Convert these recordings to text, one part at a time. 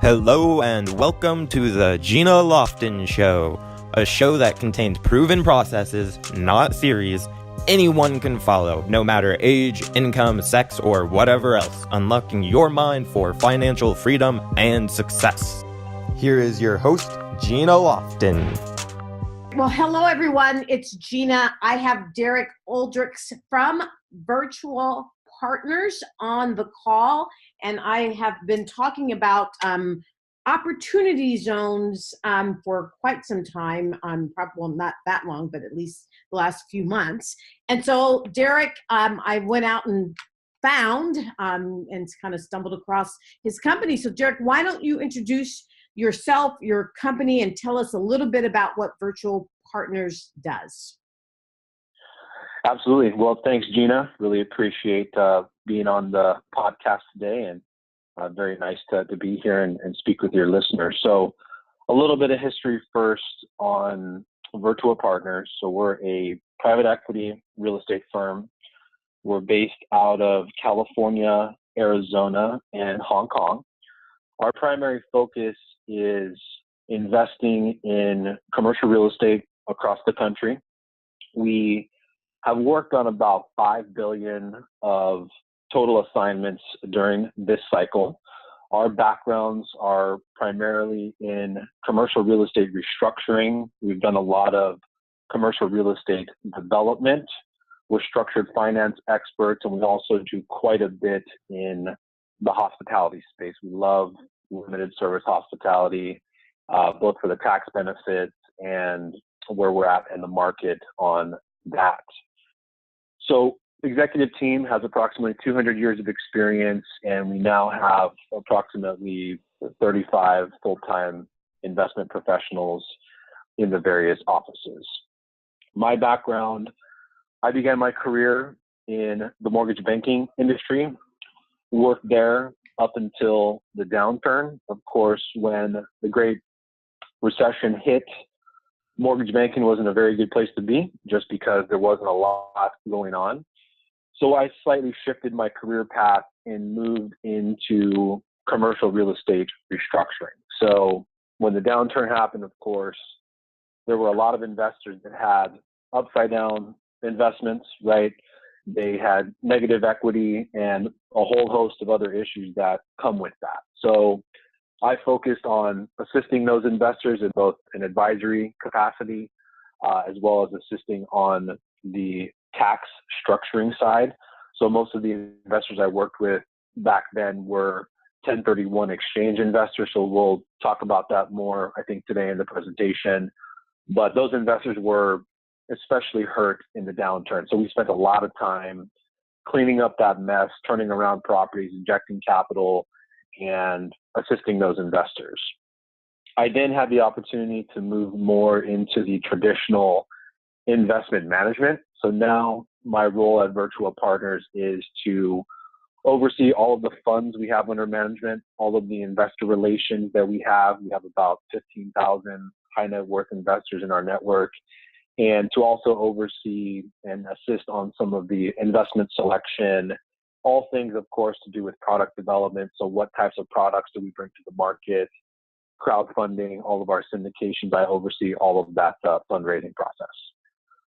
Hello and welcome to the Gina Lofton Show, a show that contains proven processes, not theories, anyone can follow, no matter age, income, sex, or whatever else, unlocking your mind for financial freedom and success. Here is your host, Gina Lofton. Well, hello everyone, it's Gina. I have Derek Uldricks from Virtua Partners on the call, and I have been talking about opportunity zones for quite some time, probably well, not that long, but at least the last few months. And so Derek, I went out and found and kind of stumbled across his company. So Derek, why don't you introduce yourself, your company, and tell us a little bit about what Virtua Partners does. Absolutely. Well, thanks, Gina. Really appreciate being on the podcast today, and very nice to be here and speak with your listeners. So a little bit of history first on Virtua Partners. So we're a private equity real estate firm. We're based out of California, Arizona, and Hong Kong. Our primary focus is investing in commercial real estate across the country. We have worked on about $5 billion of total assignments during this cycle. Our backgrounds are primarily in commercial real estate restructuring. We've done a lot of commercial real estate development. We're structured finance experts, and we also do quite a bit in the hospitality space. We love limited service hospitality, both for the tax benefits and where we're at in the market on that. So executive team has approximately 200 years of experience, and we now have approximately 35 full-time investment professionals in the various offices. My background, I began my career in the mortgage banking industry, worked there up until the downturn. Of course, when the Great Recession hit, mortgage banking wasn't a very good place to be just because there wasn't a lot going on. So I slightly shifted my career path and moved into commercial real estate restructuring. So when the downturn happened, of course, there were a lot of investors that had upside down investments, right? They had negative equity and a whole host of other issues that come with that. So I focused on assisting those investors in both an advisory capacity, as well as assisting on the tax structuring side. So most of the investors I worked with back then were 1031 exchange investors. So we'll talk about that more, I think, today in the presentation. But those investors were especially hurt in the downturn. So we spent a lot of time cleaning up that mess, turning around properties, injecting capital, and assisting those investors. I then had the opportunity to move more into the traditional investment management. So now my role at Virtua Partners is to oversee all of the funds we have under management, all of the investor relations that we have. We have about 15,000 high net worth investors in our network, and to also oversee and assist on some of the investment selection, all things, of course, to do with product development. So what types of products do we bring to the market, crowdfunding, all of our syndications. I oversee all of that fundraising process.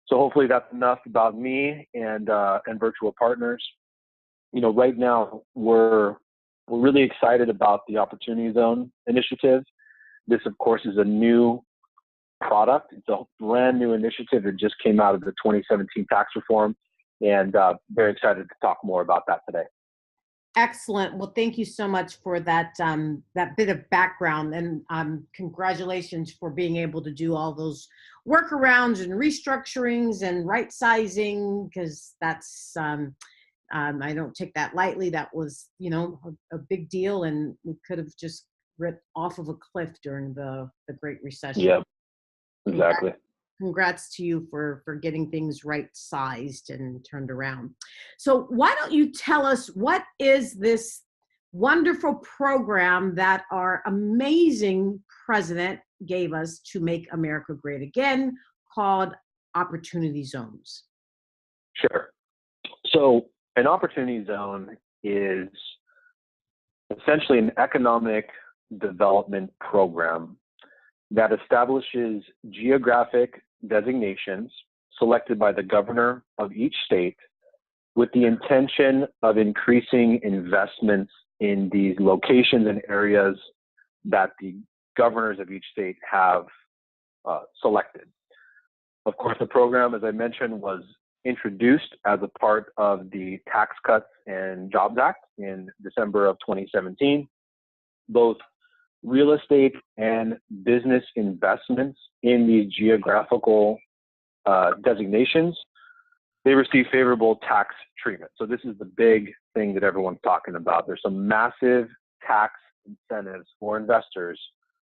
So hopefully that's enough about me and Virtua Partners. You know, right now we're really excited about the Opportunity Zone initiative. This, of course, is a new product. It's a brand new initiative that just came out of the 2017 tax reform, and very excited to talk more about that today. Excellent. Well, thank you so much for that that bit of background, and congratulations for being able to do all those workarounds and restructurings and right sizing, because that's I don't take that lightly. That was, you know, a big deal, and we could have just ripped off of a cliff during the Great Recession. Yeah, exactly. Congrats to you for getting things right sized and turned around. So why don't you tell us, what is this wonderful program that our amazing president gave us to make America great again, called Opportunity Zones? Sure. So an opportunity zone is essentially an economic development program that establishes geographic designations selected by the governor of each state with the intention of increasing investments in these locations and areas that the governors of each state have selected. Of course, the program, as I mentioned, was introduced as a part of the Tax Cuts and Jobs Act in December of 2017. Both real estate and business investments in these geographical designations, they receive favorable tax treatment. So this is the big thing that everyone's talking about. There's some massive tax incentives for investors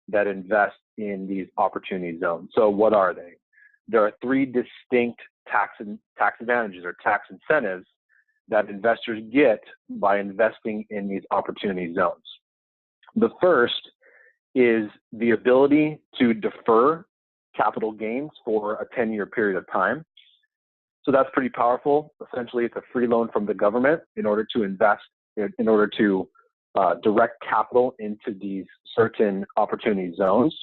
that invest in these opportunity zones. So what are they? There are three distinct tax advantages or tax incentives that investors get by investing in these opportunity zones. The first is the ability to defer capital gains for a 10-year period of time. So that's pretty powerful. Essentially, it's a free loan from the government in order to invest, in order to direct capital into these certain opportunity zones.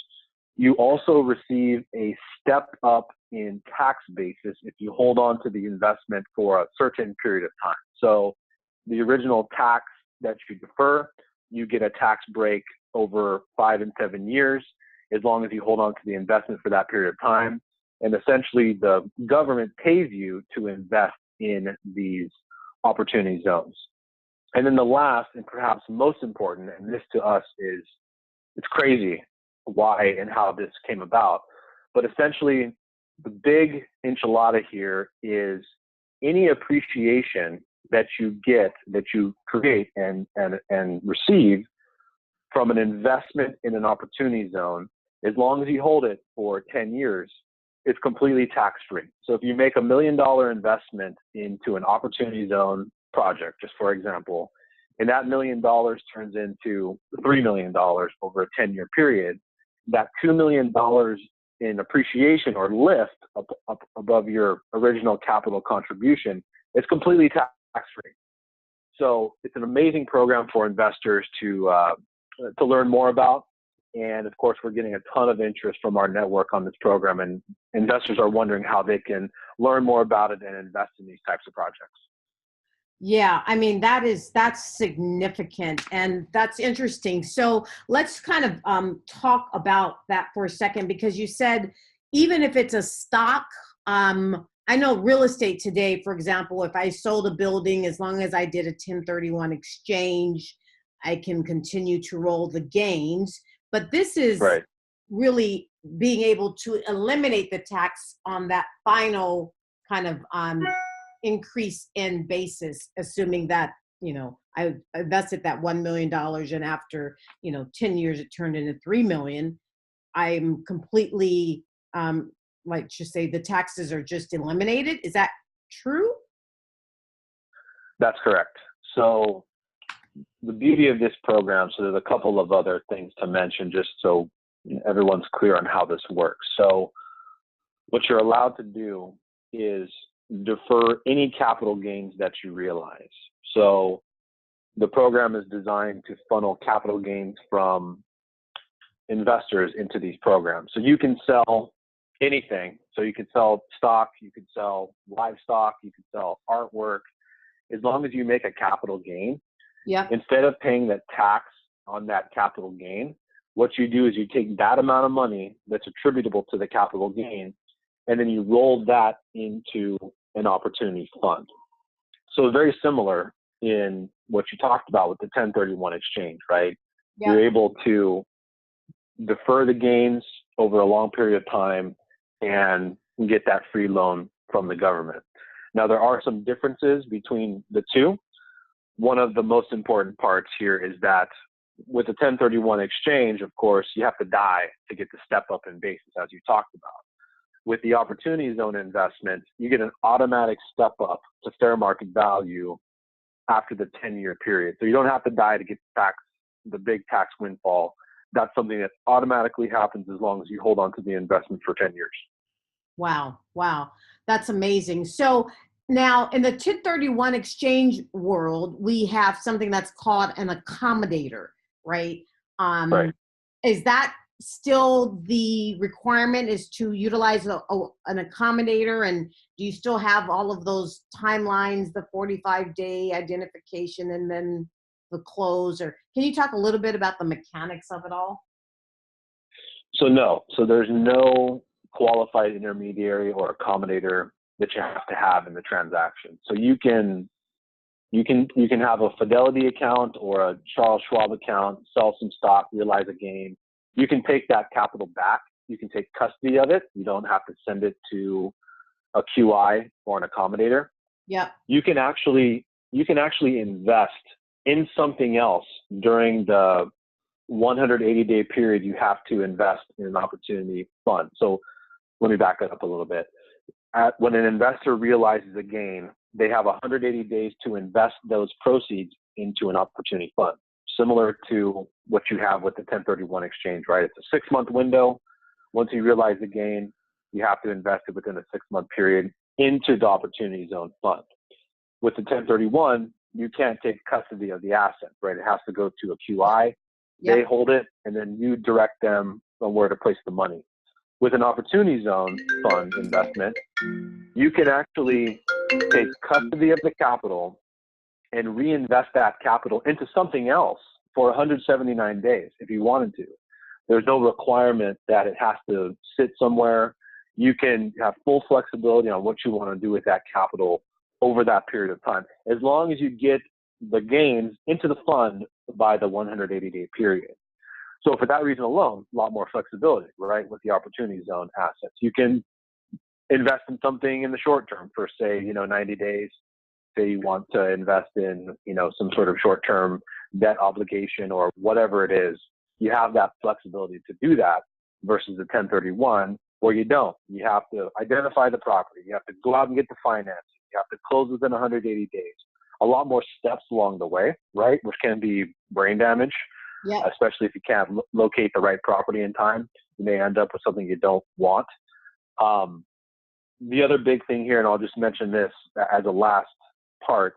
You also receive a step up in tax basis if you hold on to the investment for a certain period of time. So the original tax that you defer, you get a tax break over 5 and 7 years, as long as you hold on to the investment for that period of time. And essentially the government pays you to invest in these opportunity zones. And then the last and perhaps most important, and this to us is, it's crazy why and how this came about, but essentially the big enchilada here is any appreciation that you get, that you create and receive from an investment in an opportunity zone, as long as you hold it for 10 years, it's completely tax-free. So if you make $1 million investment into an opportunity zone project, just for example, and that $1 million turns into $3 million over a 10-year period, that $2 million in appreciation or lift up above your original capital contribution is completely tax-free. So it's an amazing program for investors to learn more about. And of course, we're getting a ton of interest from our network on this program, and investors are wondering how they can learn more about it and invest in these types of projects. Yeah, I mean, that's significant and that's interesting. So let's kind of talk about that for a second, because you said even if it's a stock, I know real estate today, for example, if I sold a building, as long as I did a 1031 exchange, I can continue to roll the gains. But this is right. really being able to eliminate the tax on that final kind of increase in basis, assuming that, I invested that $1 million and after, 10 years, it turned into $3 million. I'm completely, like you say, the taxes are just eliminated. Is that true? That's correct. So the beauty of this program, so there's a couple of other things to mention just so everyone's clear on how this works. So what you're allowed to do is defer any capital gains that you realize. So the program is designed to funnel capital gains from investors into these programs. So you can sell anything. So you can sell stock, you can sell livestock, you can sell artwork, as long as you make a capital gain. Yeah. Instead of paying the tax on that capital gain, what you do is you take that amount of money that's attributable to the capital gain, and then you roll that into an opportunity fund. So very similar in what you talked about with the 1031 exchange, right? Yeah. You're able to defer the gains over a long period of time and get that free loan from the government. Now, there are some differences between the two. One of the most important parts here is that with the 1031 exchange, of course, you have to die to get the step up in basis, as you talked about. With the opportunity zone investment, you get an automatic step up to fair market value after the 10-year period. So you don't have to die to get the big tax windfall. That's something that automatically happens as long as you hold on to the investment for 10 years. Wow. That's amazing. So now in the 1031 exchange world, we have something that's called an accommodator, right? Right. Is that still the requirement, is to utilize an accommodator? And do you still have all of those timelines, the 45-day identification and then the close? Or can you talk a little bit about the mechanics of it all? So no, so there's no qualified intermediary or accommodator that you have in the transaction. So you can have a Fidelity account or a Charles Schwab account, sell some stock, realize a gain. You can take that capital back. You can take custody of it. You don't have to send it to a QI or an accommodator. Yep. You can actually invest in something else during the 180-day period you have to invest in an opportunity fund. So let me back that up a little bit. When an investor realizes a gain, they have 180 days to invest those proceeds into an opportunity fund, similar to what you have with the 1031 exchange, right? It's a 6-month window. Once you realize the gain, you have to invest it within a 6-month period into the opportunity zone fund. With the 1031, you can't take custody of the asset, right? It has to go to a QI. Yep. They hold it, and then you direct them on where to place the money. With an opportunity zone fund investment, you can actually take custody of the capital and reinvest that capital into something else for 179 days if you wanted to. There's no requirement that it has to sit somewhere. You can have full flexibility on what you want to do with that capital over that period of time, as long as you get the gains into the fund by the 180-day period. So for that reason alone, a lot more flexibility, right, with the opportunity zone assets. You can invest in something in the short term for, say, 90 days. Say you want to invest in, some sort of short-term debt obligation or whatever it is. You have that flexibility to do that versus the 1031 where you don't. You have to identify the property. You have to go out and get the financing. You have to close within 180 days. A lot more steps along the way, right, which can be brain damage. Yeah. Especially if you can't locate the right property in time. You may end up with something you don't want. The other big thing here, and I'll just mention this as a last part,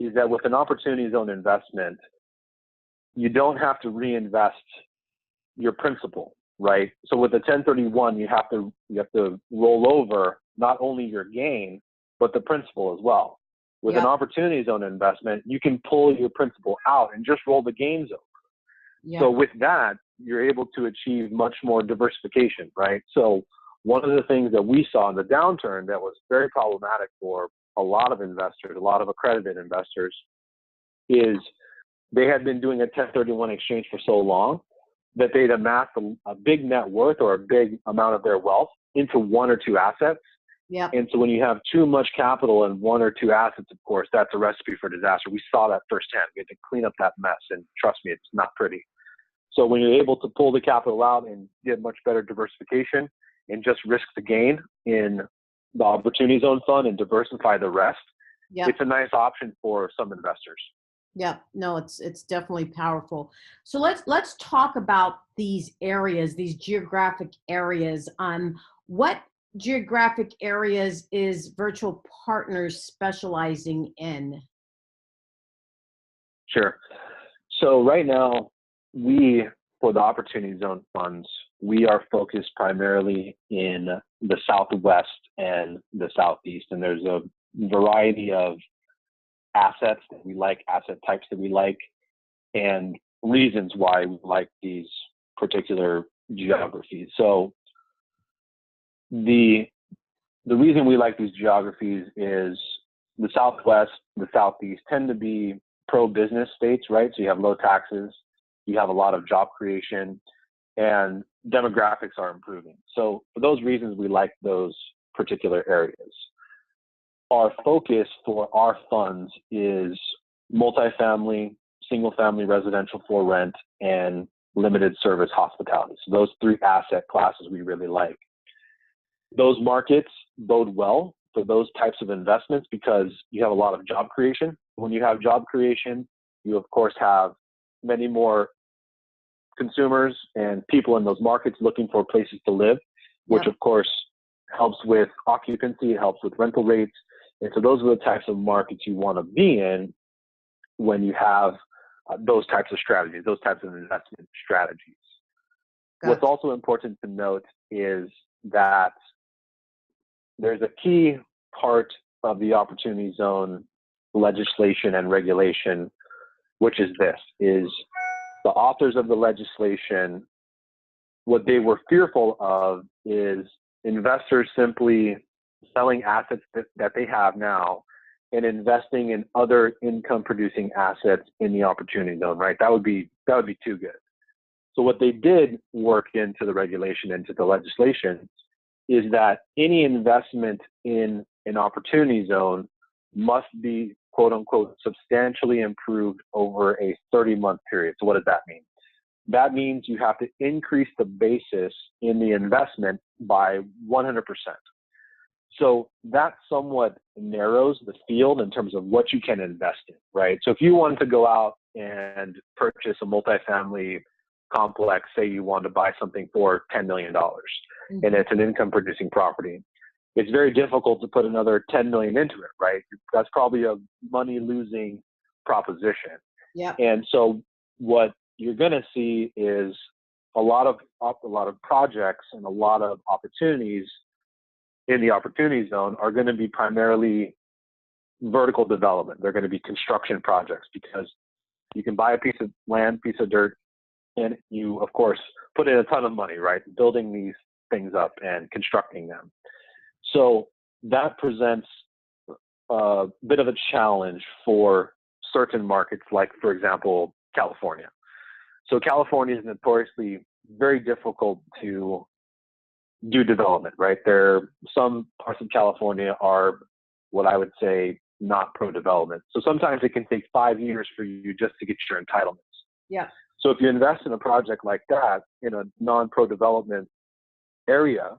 is that with an opportunity zone investment, you don't have to reinvest your principal, right? So with the 1031, you have to roll over not only your gain, but the principal as well. With an opportunity zone investment, you can pull your principal out and just roll the gains over. Yeah. So with that, you're able to achieve much more diversification, right? So one of the things that we saw in the downturn that was very problematic for a lot of investors, a lot of accredited investors, is they had been doing a 1031 exchange for so long that they'd amassed a big net worth or a big amount of their wealth into one or two assets. Yeah. And so when you have too much capital in one or two assets, of course, that's a recipe for disaster. We saw that firsthand. We had to clean up that mess, and trust me, it's not pretty. So when you're able to pull the capital out and get much better diversification and just risk the gain in the opportunity zone fund and diversify the rest, it's a nice option for some investors. Yeah, no, it's definitely powerful. So let's talk about these areas, these geographic areas. What geographic areas is Virtual Partners specializing in? Sure. So right now, for the opportunity zone funds, we are focused primarily in the Southwest and the Southeast, and there's a variety of assets that we like, asset types that we like, and reasons why we like these particular geographies. So the reason we like these geographies is the Southwest, the Southeast tend to be pro-business states, right? So you have low taxes, you have a lot of job creation, and demographics are improving. So for those reasons, we like those particular areas. Our focus for our funds is multifamily, single-family residential for rent, and limited service hospitality. So those three asset classes we really like. Those markets bode well for those types of investments because you have a lot of job creation. When you have job creation, you of course have many more consumers and people in those markets looking for places to live, which of course helps with occupancy, helps with rental rates. And so those are the types of markets you want to be in when you have those types of strategies, those types of investment strategies. Gotcha. What's also important to note is that there's a key part of the opportunity zone legislation and regulation, which is the authors of the legislation, what they were fearful of is investors simply selling assets that they have now and investing in other income producing assets in the opportunity zone, right? That would be too good. So what they did work into the regulation, into the legislation, is that any investment in an opportunity zone must be, quote unquote, substantially improved over a 30-month period. So what does that mean? That means you have to increase the basis in the investment by 100%. So that somewhat narrows the field in terms of what you can invest in, right? So if you wanted to go out and purchase a multifamily complex, say you want to buy something for $10 million and it's an income producing property, it's very difficult to put another 10 million into it, right? That's probably a money losing proposition. Yeah. And so what you're going to see is a lot of projects and a lot of opportunities in the opportunity zone are going to be primarily vertical development. They're going to be construction projects because you can buy a piece of land, piece of dirt, and you, of course, put in a ton of money, right? Building these things up and constructing them. So that presents a bit of a challenge for certain markets, like, for example, California. So California is notoriously very difficult to do development, right? Some parts of California are what I would say not pro-development. So sometimes it can take 5 years for you just to get your entitlements. Yeah. So if you invest in a project like that in a non-pro-development area,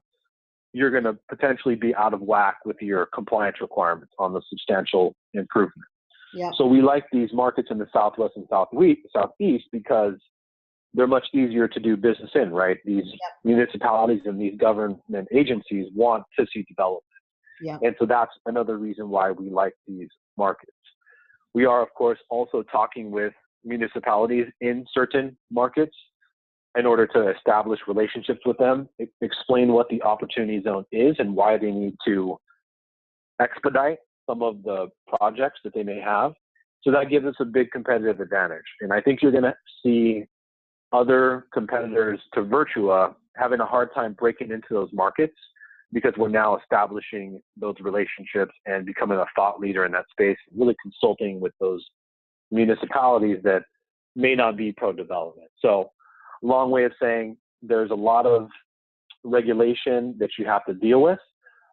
you're going to potentially be out of whack with your compliance requirements on the substantial improvement. Yeah. So we like these markets in the Southwest and Southeast because they're much easier to do business in, right? These municipalities and these government agencies want to see development. Yeah. And so that's another reason why we like these markets. We are, of course, also talking with municipalities in certain markets in order to establish relationships with them, explain what the opportunity zone is and why they need to expedite some of the projects that they may have. So that gives us a big competitive advantage. And I think you're going to see other competitors to Virtua having a hard time breaking into those markets because we're now establishing those relationships and becoming a thought leader in that space, really consulting with those municipalities that may not be pro-development. So long way of saying there's a lot of regulation that you have to deal with,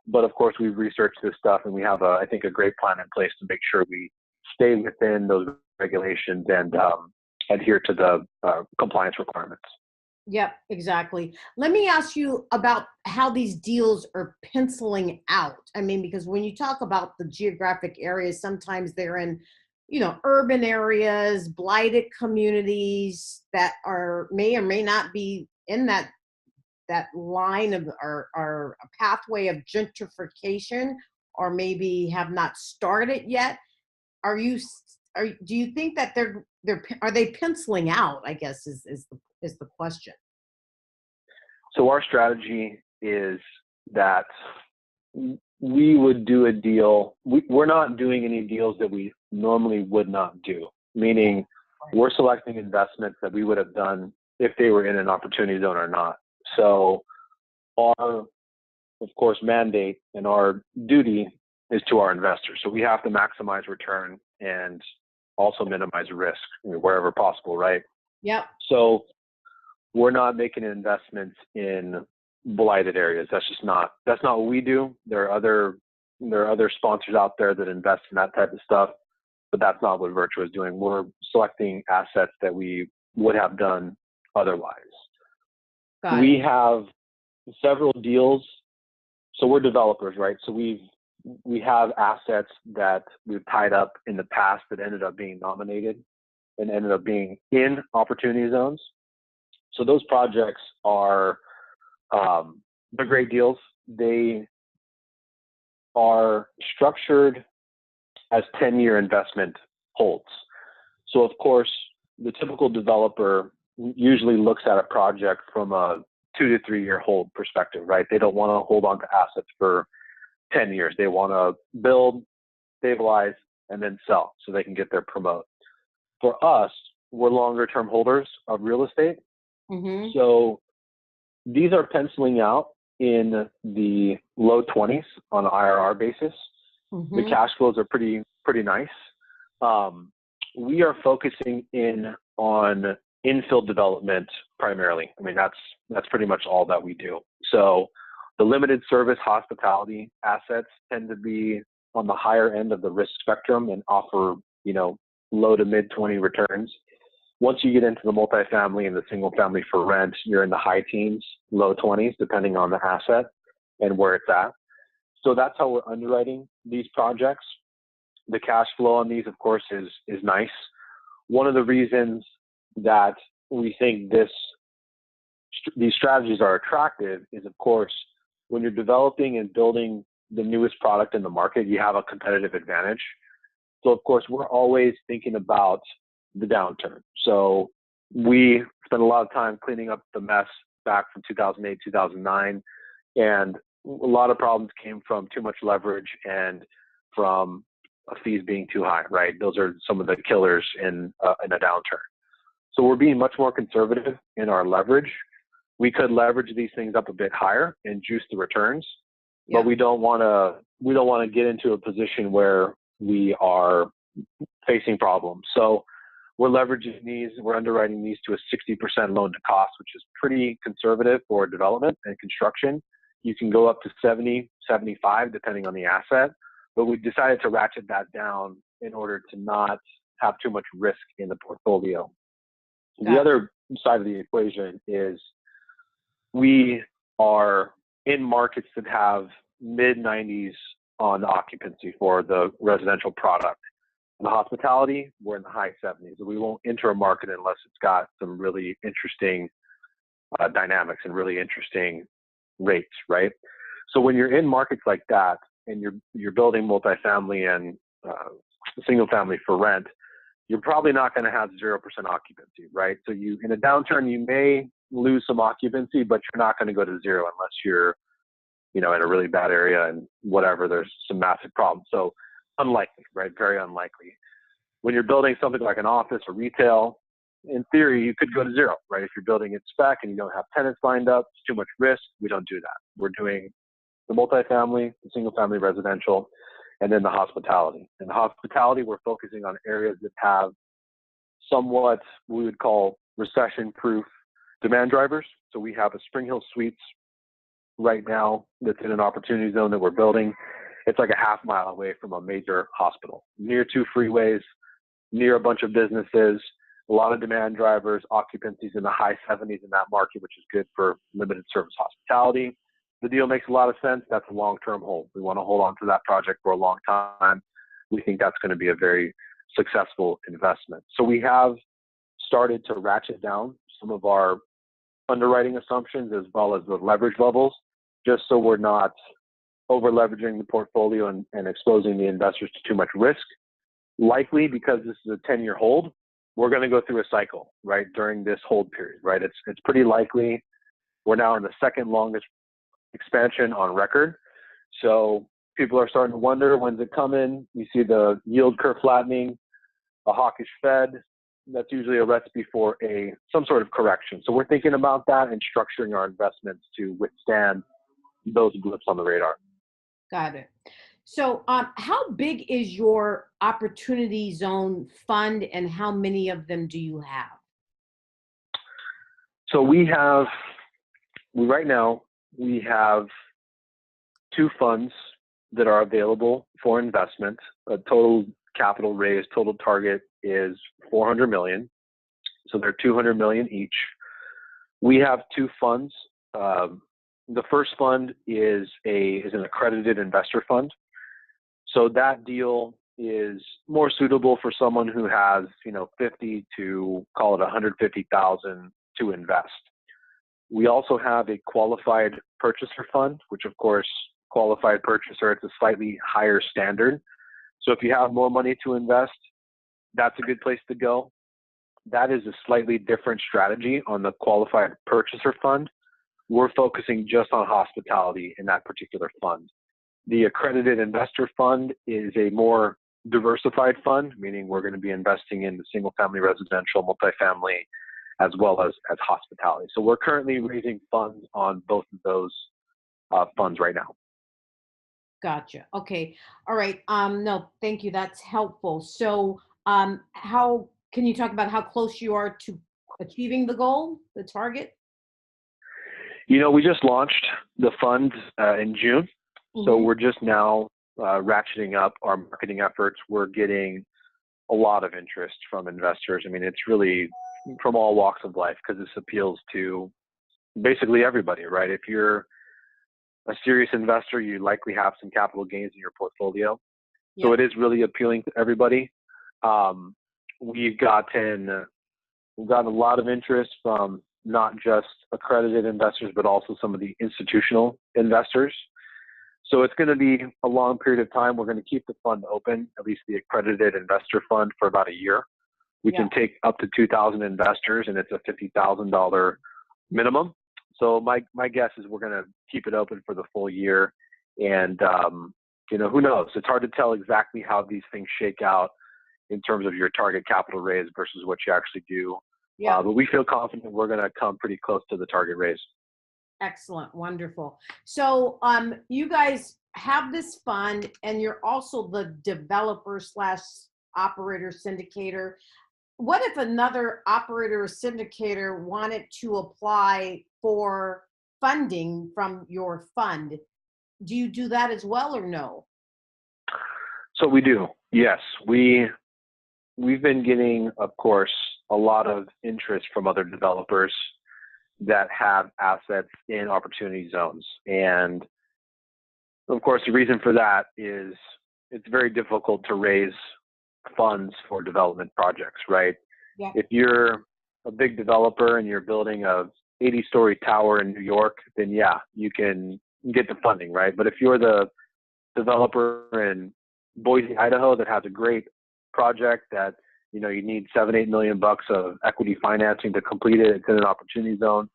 but of course we've researched this stuff and we have I think a great plan in place to make sure we stay within those regulations and adhere to the compliance requirements. Yep, exactly. Let me ask you about how these deals are penciling out. I mean, because when you talk about the geographic areas, sometimes they're in, urban areas, blighted communities that may or may not be in that line of or a pathway of gentrification, or maybe have not started yet. Do you think that are they penciling out, I guess is the question. So our strategy is that we would do a deal. We're not doing any deals that we normally would not do, meaning we're selecting investments that we would have done if they were in an opportunity zone or not. So our, of course, mandate and our duty is to our investors. So we have to maximize return and also minimize risk wherever possible, right? Yep. So we're not making investments in blighted areas. That's not what we do. There are other sponsors out there that invest in that type of stuff, but that's not what Virtua is doing. We're selecting assets that we would have done otherwise. We have several deals. So we're developers, right? So we have assets that we've tied up in the past that ended up being nominated and ended up being in opportunity zones. So those projects are they're great deals. They are structured as 10-year investment holds. So of course, the typical developer usually looks at a project from a 2 to 3 year hold perspective, right? They don't want to hold on to assets for 10 years. They want to build, stabilize, and then sell so they can get their promote. For us, we're longer term holders of real estate. Mm-hmm. So these are penciling out in the low 20s on an IRR basis. Mm-hmm. The cash flows are pretty nice. We are focusing in on infill development primarily. I mean, that's pretty much all that we do. So the limited service hospitality assets tend to be on the higher end of the risk spectrum and offer, low to mid 20 returns. Once you get into the multifamily and the single family for rent, you're in the high teens, low 20s, depending on the asset and where it's at. So that's how we're underwriting these projects. The cash flow on these, of course, is nice. One of the reasons that we think these strategies are attractive is, of course, when you're developing and building the newest product in the market, you have a competitive advantage. So, of course, we're always thinking about the downturn. So we spent a lot of time cleaning up the mess back from 2008, 2009, and a lot of problems came from too much leverage and from fees being too high, right? Those are some of the killers in a downturn. So we're being much more conservative in our leverage. We could leverage these things up a bit higher and juice the returns, but we don't want to get into a position where we are facing problems. So we're leveraging these, we're underwriting these to a 60% loan to cost, which is pretty conservative for development and construction. You can go up to 70, 75, depending on the asset, but we decided to ratchet that down in order to not have too much risk in the portfolio. The other side of the equation is we are in markets that have mid 90s on occupancy for the residential product. In the hospitality, we're in the high 70s. We won't enter a market unless it's got some really interesting dynamics and really interesting rates, right? So when you're in markets like that and you're building multifamily and single family for rent, you're probably not going to have 0% occupancy, right? So in a downturn, you may lose some occupancy, but you're not going to go to zero unless you're, in a really bad area and whatever, there's some massive problems. So unlikely, right? Very unlikely. When you're building something like an office or retail, in theory, you could go to zero, right? If you're building it spec and you don't have tenants lined up, it's too much risk. We don't do that. We're doing the multifamily, the single family residential, and then the hospitality. In the hospitality, we're focusing on areas that have somewhat we would call recession-proof demand drivers. So we have a Spring Hill Suites right now that's in an opportunity zone that we're building. It's like a half mile away from a major hospital, near 2 freeways, near a bunch of businesses, a lot of demand drivers, occupancies in the high 70s in that market, which is good for limited service hospitality. The deal makes a lot of sense. That's a long-term hold. We want to hold on to that project for a long time. We think that's going to be a very successful investment. So we have started to ratchet down some of our underwriting assumptions as well as the leverage levels, just so we're not over leveraging the portfolio and exposing the investors to too much risk. Likely, because this is a 10-year hold, we're going to go through a cycle, right, during this hold period, right? It's pretty likely. We're now in the second longest expansion on record. So people are starting to wonder, when's it coming? You see the yield curve flattening, a hawkish Fed. That's usually a recipe for some sort of correction. So we're thinking about that and structuring our investments to withstand those blips on the radar. Got it. So how big is your opportunity zone fund and how many of them do you have? So right now, we have 2 funds that are available for investment. A total capital raise, total target is $400 million. So they're $200 million each. We have 2 funds. The first fund is an accredited investor fund. So that deal is more suitable for someone who has, 50 to call it 150,000 to invest. We also have a qualified purchaser fund, which of course, qualified purchaser, it's a slightly higher standard. So if you have more money to invest, that's a good place to go. that is a slightly different strategy on the qualified purchaser fund. We're focusing just on hospitality in that particular fund. The accredited investor fund is a more diversified fund, meaning we're going to be investing in the single family residential, multifamily, as well as hospitality. So we're currently raising funds on both of those funds right now. Gotcha. Okay. All right. No, thank you. That's helpful. So, how can you talk about how close you are to achieving the goal, the target? We just launched the fund in June. So we're just now ratcheting up our marketing efforts. We're getting a lot of interest from investors. I mean, it's really from all walks of life because this appeals to basically everybody, right? If you're a serious investor, you likely have some capital gains in your portfolio. So it is really appealing to everybody. We've gotten a lot of interest from not just accredited investors, but also some of the institutional investors. So it's going to be a long period of time. We're going to keep the fund open, at least the accredited investor fund, for about a year. We can take up to 2,000 investors, and it's a $50,000 minimum. So my guess is we're going to keep it open for the full year. And, who knows? It's hard to tell exactly how these things shake out in terms of your target capital raise versus what you actually do. But we feel confident we're going to come pretty close to the target raise. Excellent. Wonderful. So you guys have this fund and you're also the developer / operator syndicator. What if another operator or syndicator wanted to apply for funding from your fund? Do you do that as well or no? So we do. Yes. We've been getting, of course, a lot of interest from other developers that have assets in opportunity zones. And of course, the reason for that is it's very difficult to raise funds for development projects, right? Yeah. If you're a big developer and you're building a 80-story tower in New York, then you can get the funding, right? But if you're the developer in Boise, Idaho that has a great project that you need $7-8 million of equity financing to complete it, it's in an opportunity zone,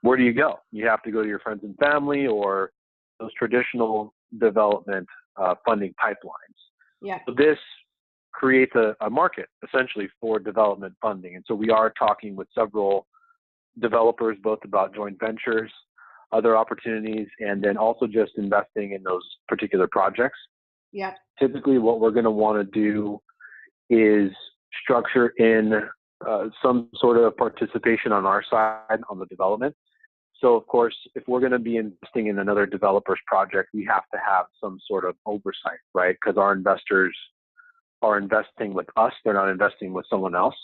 where do you go? You have to go to your friends and family or those traditional development funding pipelines. Yeah. So this creates a market essentially for development funding. And so we are talking with several developers, both about joint ventures, other opportunities, and then also just investing in those particular projects. Yeah. Typically what we're going to want to do is structure in some sort of participation on our side on the development. So of course, if we're going to be investing in another developer's project, we have to have some sort of oversight, right? Because our investors are investing with us; they're not investing with someone else.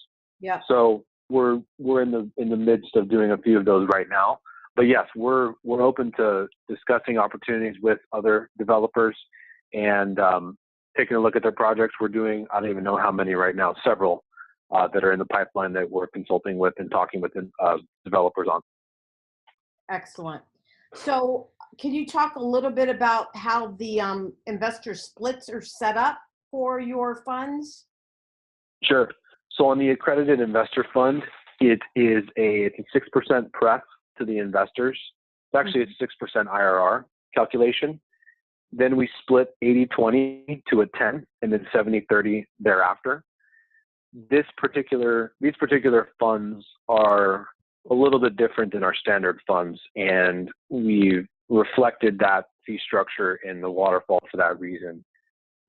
Yeah. So we're in the midst of doing a few of those right now. But yes, we're open to discussing opportunities with other developers and taking a look at their projects. We're doing, I don't even know how many right now, several that are in the pipeline that we're consulting with and talking with developers on. Excellent. So can you talk a little bit about how the investor splits are set up for your funds? Sure. So on the accredited investor fund, it's a 6% pref to the investors. It's 6% IRR calculation. Then we split 80-20 to a 10 and then 70-30 thereafter. These particular funds are a little bit different than our standard funds, and we've reflected that fee structure in the waterfall for that reason.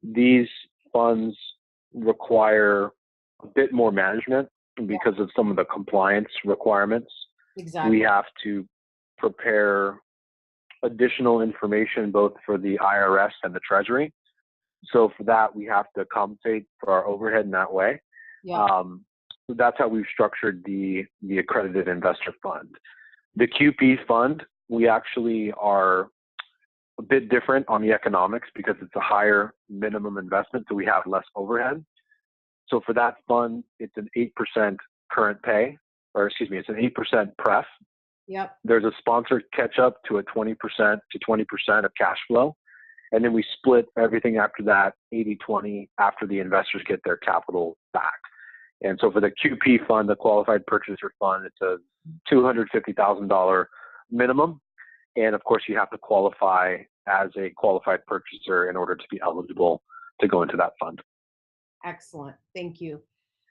These funds require a bit more management because of some of the compliance requirements. Exactly. We have to prepare additional information both for the IRS and the Treasury. So for that, we have to compensate for our overhead in that way. Yeah. So that's how we've structured the accredited investor fund. The QP fund, we actually are a bit different on the economics because it's a higher minimum investment, so we have less overhead. So for that fund, it's an 8% current pay, it's an 8% pref. Yep. There's a sponsored catch up to a 20% to 20% of cash flow. And then we split everything after that 80-20 after the investors get their capital back. And so for the QP fund, the Qualified Purchaser Fund, it's a $250,000 minimum. And of course, you have to qualify as a qualified purchaser in order to be eligible to go into that fund. Excellent. Thank you.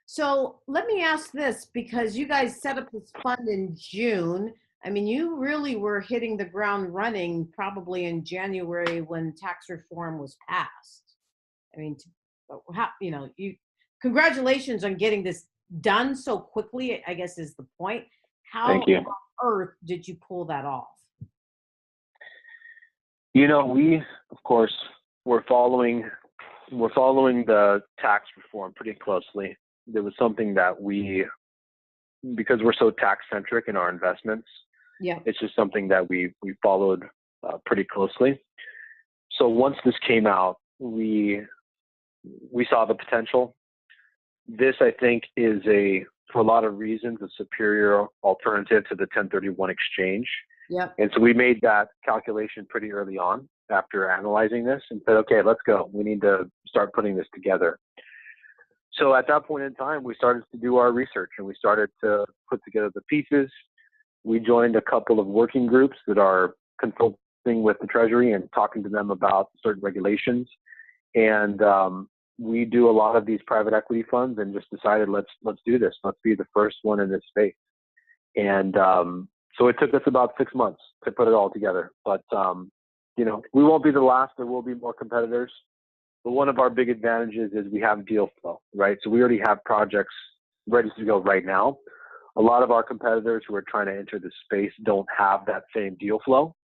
So let me ask this, because you guys set up this fund in June. I mean, you really were hitting the ground running probably in January when tax reform was passed. I mean, congratulations on getting this done so quickly, I guess is the point. How Thank you. on earth did you pull that off? We, of course, we're following the tax reform pretty closely. There was something that because we're so tax centric in our investments, it's just something that we followed pretty closely. So once this came out, we saw the potential. This, I think, is for a lot of reasons, a superior alternative to the 1031 exchange. Yep. And so we made that calculation pretty early on after analyzing this and said, okay, let's go. We need to start putting this together. So at that point in time, we started to do our research and we started to put together the pieces. We joined a couple of working groups that are consulting with the Treasury and talking to them about certain regulations. And we do a lot of these private equity funds and just decided, let's do this. Let's be the first one in this space. And so it took us about 6 months to put it all together. But, we won't be the last. There will be more competitors. But one of our big advantages is we have deal flow, right? So we already have projects ready to go right now. A lot of our competitors who are trying to enter the space don't have that same deal flow,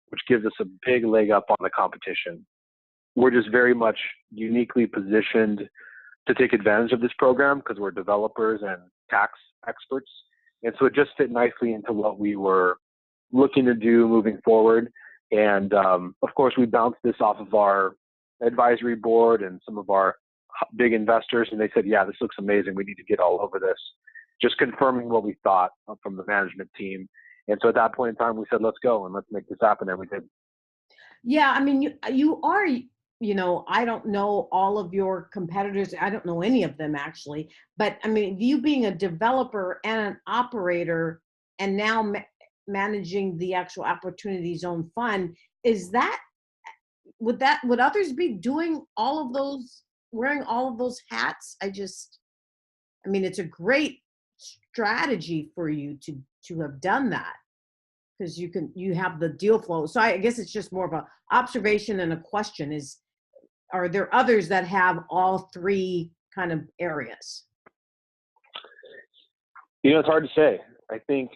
which gives us a big leg up on the competition. We're just very much uniquely positioned to take advantage of this program because we're developers and tax experts. And so it just fit nicely into what we were looking to do moving forward. And of course, we bounced this off of our advisory board and some of our big investors, and they said, yeah, this looks amazing. We need to get all over this. Just confirming what we thought from the management team. And so at that point in time, we said, let's go and let's make this happen. And we did. Yeah, I mean, you are, I don't know all of your competitors. I don't know any of them actually. But I mean, you being a developer and an operator and now managing the actual Opportunity Zone Fund, would others be doing all of those, wearing all of those hats? I mean, it's a great strategy for you to have done that because you have the deal flow. So I guess it's just more of an observation and a question are there others that have all three kind of areas? It's hard to say. I think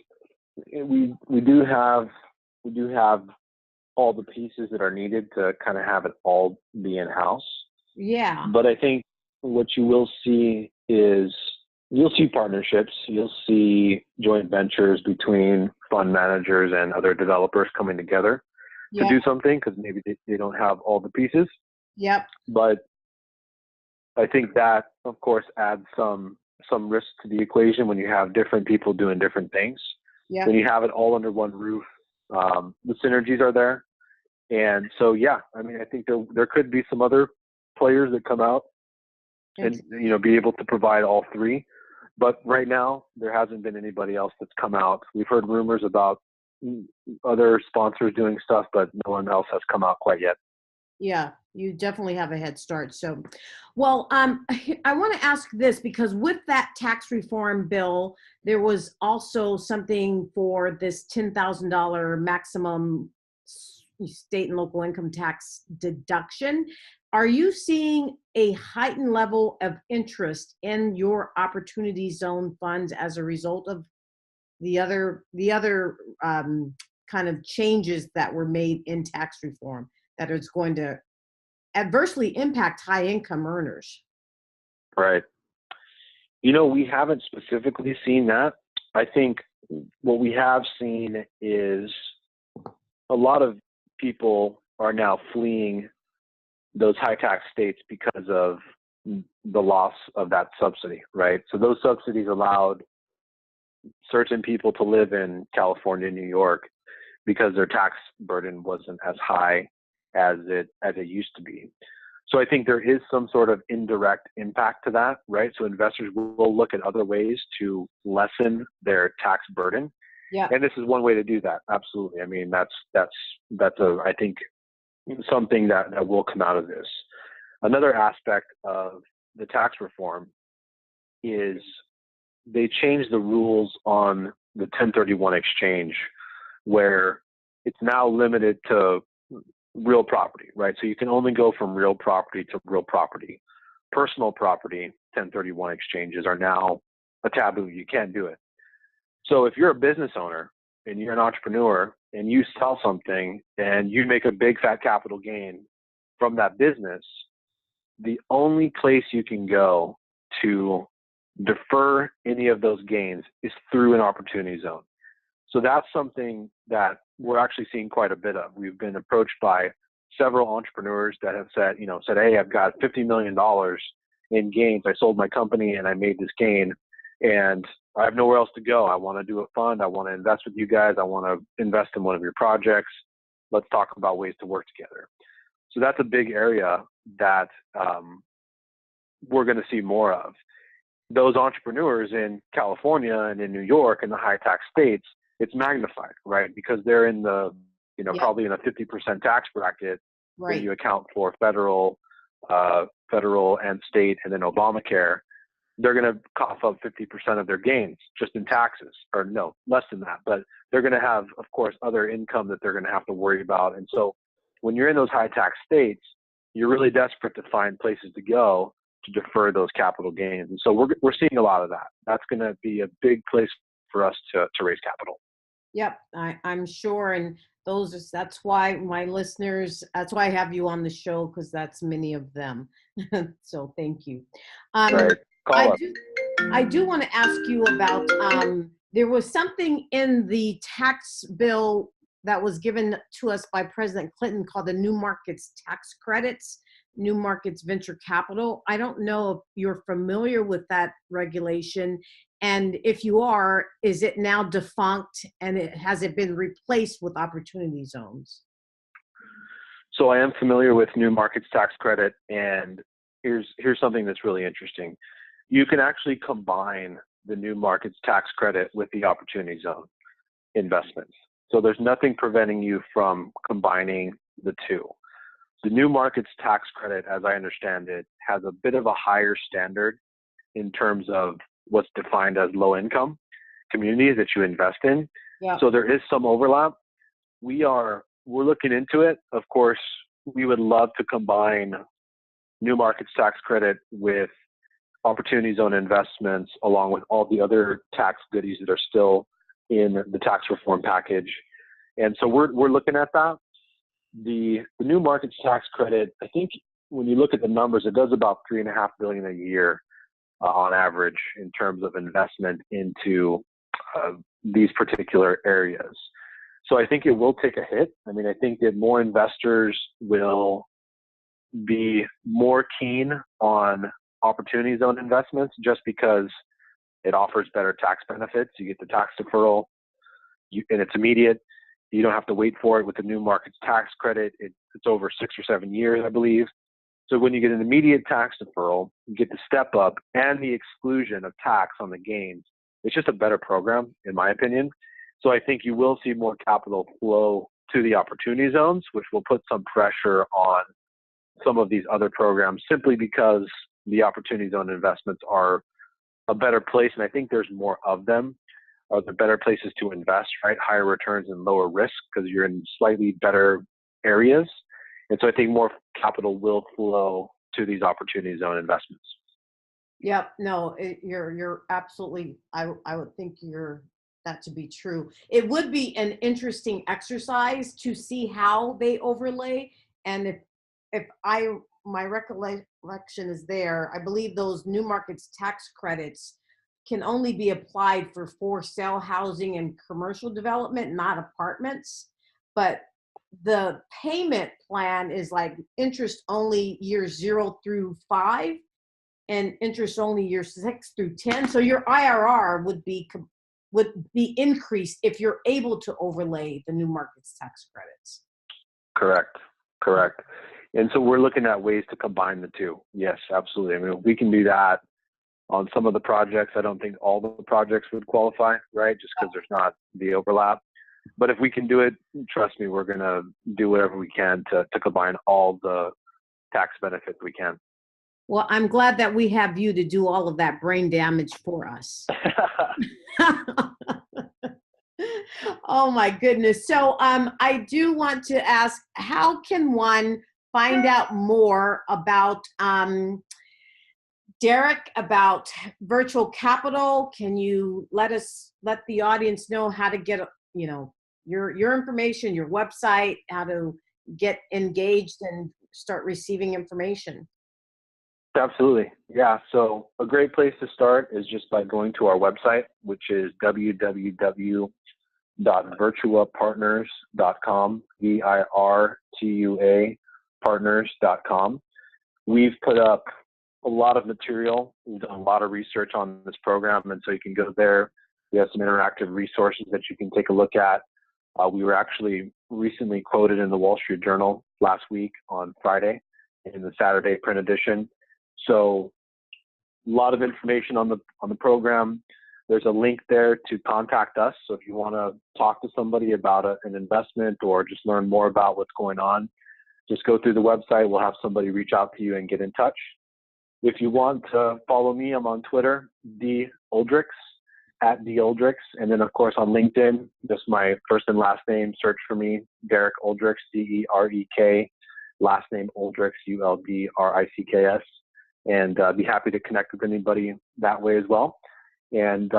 we do have all the pieces that are needed to kind of have it all be in-house. Yeah. But I think what you will see is you'll see partnerships, you'll see joint ventures between fund managers and other developers coming together to do something because maybe they don't have all the pieces. Yep. But I think that, of course, adds some risk to the equation when you have different people doing different things. Yeah. When you have it all under one roof, the synergies are there. And so, yeah, I mean, I think there could be some other players that come out and, be able to provide all three. But right now, there hasn't been anybody else that's come out. We've heard rumors about other sponsors doing stuff, but no one else has come out quite yet. Yeah, you definitely have a head start. So, well, I want to ask this because with that tax reform bill, there was also something for this $10,000 maximum state and local income tax deduction. Are you seeing a heightened level of interest in your Opportunity Zone funds as a result of the other kind of changes that were made in tax reform that is going to adversely impact high income earners? Right. We haven't specifically seen that. I think what we have seen is a lot of people are now fleeing those high tax states because of the loss of that subsidy, right? So those subsidies allowed certain people to live in California, New York, because their tax burden wasn't as high as it used to be. So I think there is some sort of indirect impact to that, right? So investors will look at other ways to lessen their tax burden. Yeah. And this is one way to do that. Absolutely. I mean, that's I think something that will come out of this. Another aspect of the tax reform is they changed the rules on the 1031 exchange, where it's now limited to real property, right? So you can only go from real property to real property. Personal property 1031 exchanges are now a taboo. You can't do it. So if you're a business owner and you're an entrepreneur and you sell something and you make a big fat capital gain from that business, the only place you can go to defer any of those gains is through an opportunity zone. So that's something that we're actually seeing quite a bit of. We've been approached by several entrepreneurs that have said, hey, I've got $50 million in gains. I sold my company and I made this gain and I have nowhere else to go. I want to do a fund. I want to invest with you guys. I want to invest in one of your projects. Let's talk about ways to work together. So that's a big area that we're going to see more of. Those entrepreneurs in California and in New York and the high tax states, it's magnified, right? Because they're in the, probably in a 50% tax bracket when you account for federal and state and then Obamacare. They're going to cough up 50% of their gains just in taxes, or no, less than that. But they're going to have, of course, other income that they're going to have to worry about. And so when you're in those high tax states, you're really desperate to find places to go to defer those capital gains. And so we're seeing a lot of that. That's going to be a big place for us to raise capital. Yep, I'm sure. And that's why my listeners, that's why I have you on the show, because that's many of them. So thank you. Right. I do want to ask you about, there was something in the tax bill that was given to us by President Clinton called the New Markets Tax Credits, New Markets Venture Capital. I don't know if you're familiar with that regulation. And if you are, is it now defunct and has it been replaced with opportunity zones? So I am familiar with New Markets Tax Credit, and here's something that's really interesting. You can actually combine the New Markets Tax Credit with the Opportunity Zone investments. So there's nothing preventing you from combining the two. The New Markets Tax Credit, as I understand it, has a bit of a higher standard in terms of what's defined as low income communities that you invest in. Yeah. So there is some overlap. We're looking into it. Of course, we would love to combine New Markets Tax Credit with Opportunity Zone investments, along with all the other tax goodies that are still in the tax reform package. And so we're looking at that. The New Markets Tax Credit, I think when you look at the numbers, it does about $3.5 billion a year on average in terms of investment into these particular areas. So I think it will take a hit. I mean, I think that more investors will be more keen on Opportunity Zone investments just because it offers better tax benefits. You get the tax deferral, and it's immediate. You don't have to wait for it with the New Markets Tax Credit. It's over 6 or 7 years, I believe. So when you get an immediate tax deferral, you get the step up and the exclusion of tax on the gains. It's just a better program, in my opinion. So I think you will see more capital flow to the Opportunity Zones, which will put some pressure on some of these other programs simply because the Opportunity Zone investments are a better place. And I think there's more of them. They're better places to invest, right? Higher returns and lower risk because you're in slightly better areas. And so I think more capital will flow to these Opportunity Zone investments. Yep. No, you're absolutely, I would think that to be true. It would be an interesting exercise to see how they overlay. And if my recollection is there, I believe those New Markets Tax Credits can only be applied for sale housing and commercial development, not apartments. But the payment plan is like interest only years 0 through 5 and interest only years 6 through 10. So your IRR would be increased if you're able to overlay the New Markets Tax Credits. Correct. And so we're looking at ways to combine the two. Yes, absolutely. I mean, if we can do that on some of the projects, I don't think all the projects would qualify, right? Just because there's not the overlap. But if we can do it, trust me, we're going to do whatever we can to combine all the tax benefits we can. Well, I'm glad that we have you to do all of that brain damage for us. Oh my goodness. So I do want to ask, how can one find out more about Derek, about Virtual Capital? Can you let the audience know how to get, your information, your website, how to get engaged and start receiving information? Absolutely. Yeah. So a great place to start is just by going to our website, which is www.virtuapartners.com, VIRTUA partners.com. We've put up a lot of material. We've done a lot of research on this program, and so you can go there. We have some interactive resources that you can take a look at. We were actually recently quoted in the Wall Street Journal last week on Friday in the Saturday print edition. So a lot of information on the program. There's a link there to contact us. So if you want to talk to somebody about an investment or just learn more about what's going on, just go through the website. We'll have somebody reach out to you and get in touch. If you want to follow me, I'm on Twitter, Uldricks, @Uldricks. And then, of course, on LinkedIn, just my first and last name, search for me, Derek Uldricks, DEREK, last name Uldricks, ULDRICKS. And be happy to connect with anybody that way as well. And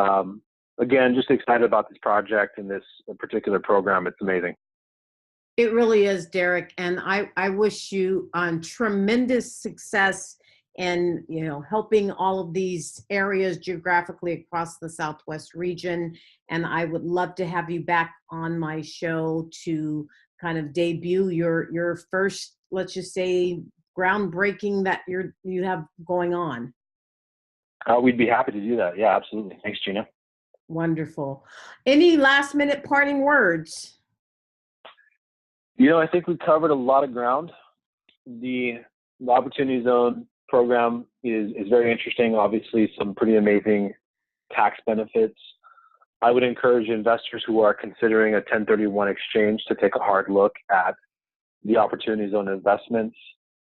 again, just excited about this project and this particular program. It's amazing. It really is, Derek. And I wish you tremendous success in helping all of these areas geographically across the Southwest region. And I would love to have you back on my show to kind of debut your first, let's just say, groundbreaking that you have going on. We'd be happy to do that. Yeah, absolutely. Thanks, Gina. Wonderful. Any last minute parting words? I think we covered a lot of ground. The Opportunity Zone program is very interesting. Obviously, some pretty amazing tax benefits. I would encourage investors who are considering a 1031 exchange to take a hard look at the Opportunity Zone investments.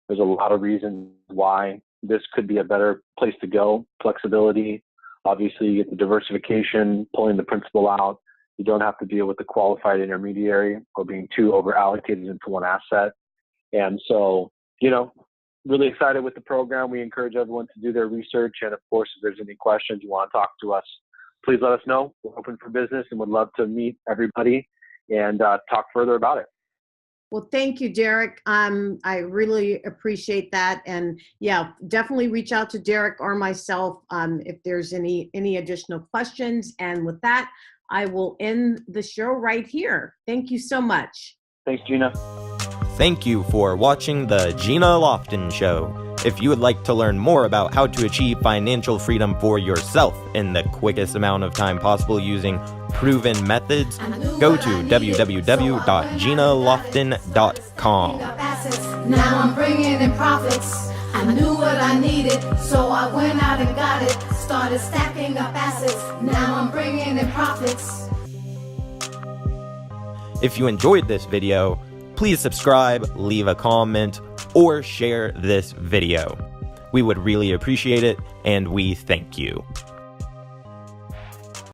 There's a lot of reasons why this could be a better place to go. Flexibility, obviously you get the diversification, pulling the principal out. You don't have to deal with the qualified intermediary or being too over allocated into one asset. And so, really excited with the program. We encourage everyone to do their research. And of course, if there's any questions you want to talk to us, please let us know. We're open for business and would love to meet everybody and talk further about it. Well, thank you, Derek. I really appreciate that. And yeah, definitely reach out to Derek or myself if there's any additional questions. And with that, I will end the show right here. Thank you so much. Thanks, Gina. Thank you for watching the Gina Lofton Show. If you would like to learn more about how to achieve financial freedom for yourself in the quickest amount of time possible using proven methods, go to www.ginalofton.com. Now I'm bringing in profits. I knew what I needed, so I went out and got it. Started stacking up assets. Now I'm bringing in profits. If you enjoyed this video, please subscribe, leave a comment, or share this video. We would really appreciate it, and we thank you.